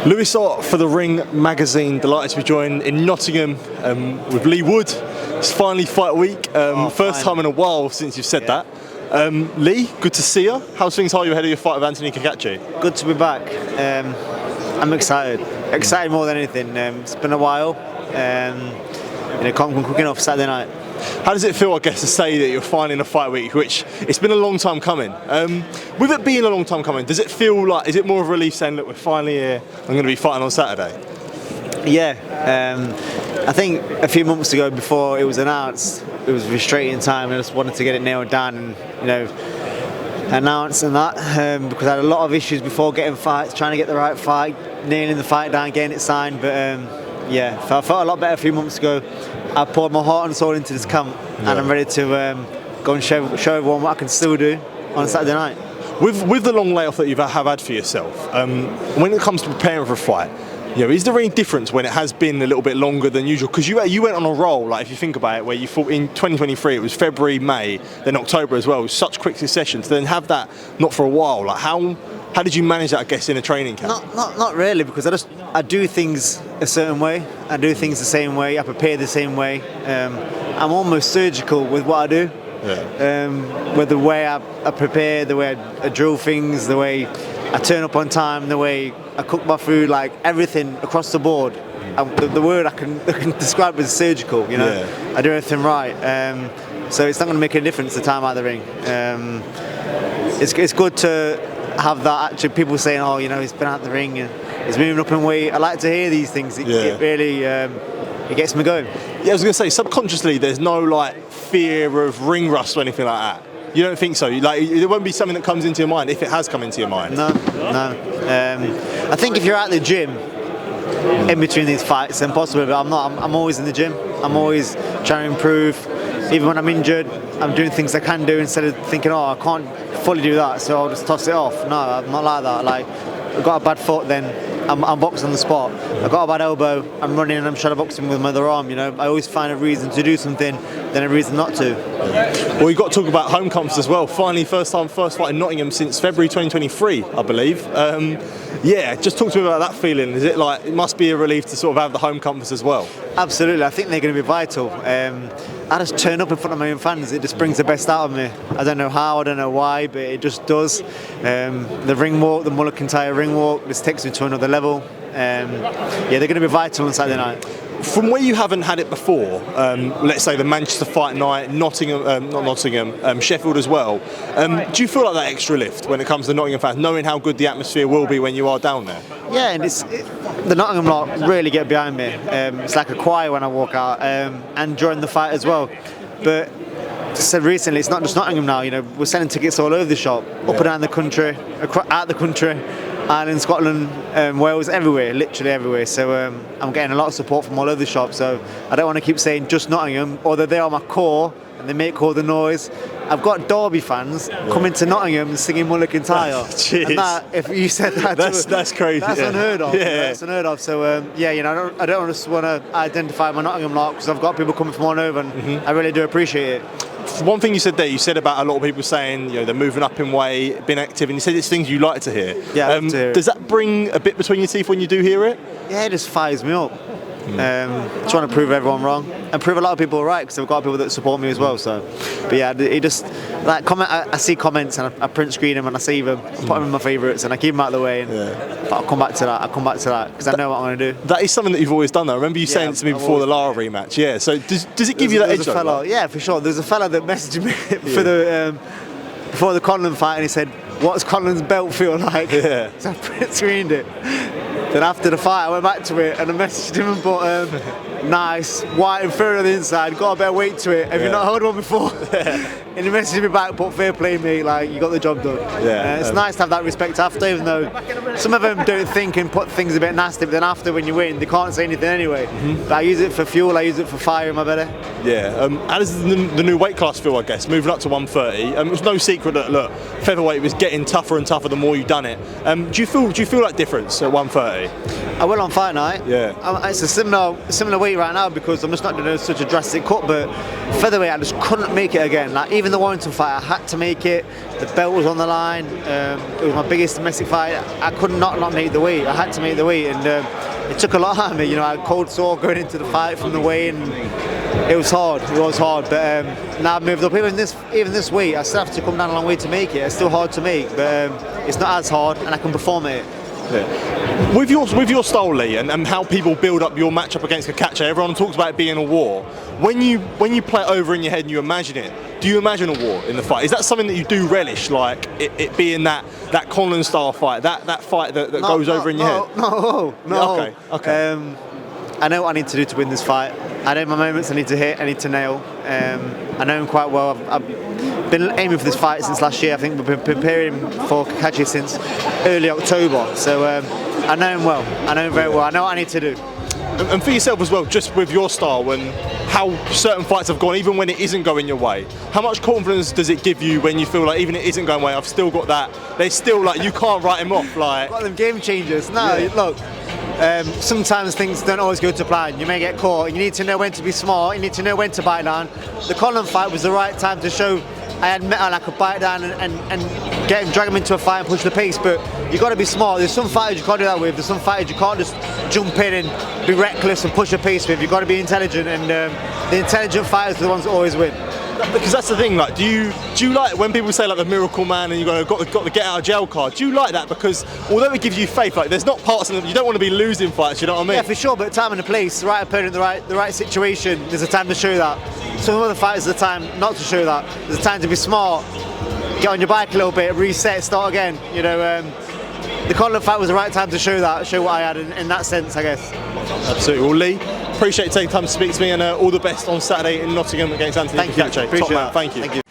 Lewis Hart for The Ring magazine, delighted to be joined in Nottingham with Leigh Wood. It's finally fight week, first time in a while since you've said that. Leigh, good to see you. How's things are you ahead of your fight with Anto Cacace? Good to be back. I'm excited more than anything. It's been a while. Can't come quick enough Saturday night. How does it feel, I guess, to say that you're finally in a fight week, which it's been a long time coming? With it being a long time coming, does it feel like, is it more of a relief saying, look, we're finally here, I'm going to be fighting on Saturday? Yeah, I think a few months ago before it was announced, it was frustrating time. I just wanted to get it nailed down and, announce and that, because I had a lot of issues before getting fights, trying to get the right fight, nailing the fight down, getting it signed, but I felt a lot better a few months ago. I poured my heart and soul into this camp, and I'm ready to go and show everyone what I can still do on Saturday night. With the long layoff that you have had for yourself, when it comes to preparing for a fight, is there any difference when it has been a little bit longer than usual? Because you went on a roll, like if you think about it, where you fought in 2023, it was February, May, then October as well. It was such quick succession. To then have that not for a while, like how did you manage that, I guess, in a training camp? Not really, because I do things a certain way. I do things the same way. I prepare the same way. I'm almost surgical with what I do. Yeah. With the way I prepare, the way I drill things, the way I turn up on time, the way I cook my food, like everything across the board. The word I can describe as surgical. I do everything right. So it's not going to make a difference the time out of the ring. It's good to have that, actually, people saying, oh, he's been out the ring and he's moving up in weight. I like to hear these things. It really it gets me going. Yeah, I was going to say, subconsciously there's no fear of ring rust or anything like that. You don't think so? There won't be something that comes into your mind, if it has come into your mind? No. I think if you're at the gym in between these fights, then possibly, but I'm not. I'm always in the gym. I'm always trying to improve. Even when I'm injured, I'm doing things I can do instead of thinking, oh, I can't fully do that, so I'll just toss it off. No, I'm not like that. I've got a bad foot, then I'm boxing on the spot. I've got a bad elbow, I'm running and I'm shadow boxing with my other arm. I always find a reason to do something, then a reason not to. Well, you've got to talk about home comfort as well. Finally, first fight in Nottingham since February 2023, I believe. Just talk to me about that feeling. Is it it must be a relief to sort of have the home comforts as well? Absolutely, I think they're going to be vital. I just turn up in front of my own fans. It just brings the best out of me. I don't know how, I don't know why, but it just does. The ring walk, the Mull McIntyre ring walk, this takes me to another level. They're going to be vital on Saturday night. From where you haven't had it before, let's say the Manchester fight night, Sheffield as well, do you feel like that extra lift when it comes to Nottingham fans, knowing how good the atmosphere will be when you are down there? Yeah, and the Nottingham lot really get behind me. It's like a choir when I walk out, and during the fight as well. But as I said recently, it's not just Nottingham now. We're selling tickets all over the shop, up and down the country, out the country. Ireland, Scotland, Wales, everywhere, literally everywhere. So I'm getting a lot of support from all over the shop. So I don't want to keep saying just Nottingham, although they are my core and they make all the noise. I've got Derby fans coming to Nottingham and singing Mull McIntyre. And that, if you said that, that's crazy. That's unheard of. Yeah. That's unheard of. So I don't just want to identify my Nottingham lot, because I've got people coming from all over, and I really do appreciate it. One thing you said there, you said about a lot of people saying they're moving up in weight, being active, and you said it's things you like to hear. Yeah, I like to hear it. Does that bring a bit between your teeth when you do hear it? Yeah, it just fires me up. Trying to prove everyone wrong and prove a lot of people right, because I've got people that support me as well. So, but yeah, it just I see comments and I print screen them and I save them, I put them in my favourites and I keep them out of the way. But I'll come back to that. Because I know what I'm going to do. That is something that you've always done, though. I remember you saying it to me before the Lara rematch. Yeah. So does it give you that edge? Yeah, for sure. There's a fella that messaged me for the before the Conlon fight, and he said, "What's Conlon's belt feel like?" Yeah. So I print screened it. Then after the fight, I went back to it and I messaged him and put, nice, white and fur on the inside, got a bit of weight to it. Have you not held one before? And he messaged me back, put fair play, mate, you got the job done. It's nice to have that respect after, even though some of them don't think and put things a bit nasty, but then after, when you win, they can't say anything anyway. But I use it for fuel, I use it for fire in my belly. Yeah, how does the new weight class feel, I guess, moving up to 130? It was no secret that, look, featherweight was getting tougher and tougher the more you've done it. Do you feel that difference at 130? I will on fight night. Yeah. It's a similar weight weight right now because I'm just not doing such a drastic cut, but featherweight I just couldn't make it again. Like even the Warrington fight, I had to make it. The belt was on the line. It was my biggest domestic fight. I could not make the weight. I had to make the weight, and it took a lot out of me. You know, I had cold sore going into the fight from the weigh, and it was hard. It was hard, but now I've moved up. Even this weight, I still have to come down a long way to make it. It's still hard to make, but it's not as hard, and I can perform at it. Yeah. With your style, Leigh, and how people build up your matchup against Cacace, everyone talks about it being a war. When you play it over in your head and you imagine it, do you imagine a war in the fight? Is that something that you do relish, like it being that Conlan style fight, that fight that goes over in your head? No. Yeah, okay. I know what I need to do to win this fight. I know my moments I need to hit, I need to nail. I know him quite well. I've been aiming for this fight since last year. I think we've been preparing for Cacace since early October. So I know him well. I know him very well. I know what I need to do. And for yourself as well, just with your style and how certain fights have gone, even when it isn't going your way, how much confidence does it give you when you feel like even it isn't going your way, I've still got that, they still like, you can't write him off, like... Got them game changers. No, yeah. Look, sometimes things don't always go to plan. You may get caught. You need to know when to be smart. You need to know when to bite down. The Conlan fight was the right time to show I had metal and I could bite down and get him, drag him into a fight and push the pace. But you got to be smart. There's some fighters you can't do that with. There's some fighters you can't just jump in and be reckless and push the pace with. You've got to be intelligent, and the intelligent fighters are the ones that always win. Because that's the thing, like, do you like when people say like the miracle man and you got the get out of jail card? Do you like that? Because although it gives you faith, like there's not parts of them, you don't want to be losing fights. You know what I mean? Yeah, for sure. But time and the place, the right opponent, the right situation. There's a time to show that. Some other fighters, there's a time not to show that. There's a time to be smart, get on your bike a little bit, reset, start again. You know, the Conlan fight was the right time to show that, show what I had in that sense, I guess. Absolutely. Well, Leigh, appreciate you taking time to speak to me, and all the best on Saturday in Nottingham against Anto Cacace. Thank you. Appreciate Top man. that. Thank you.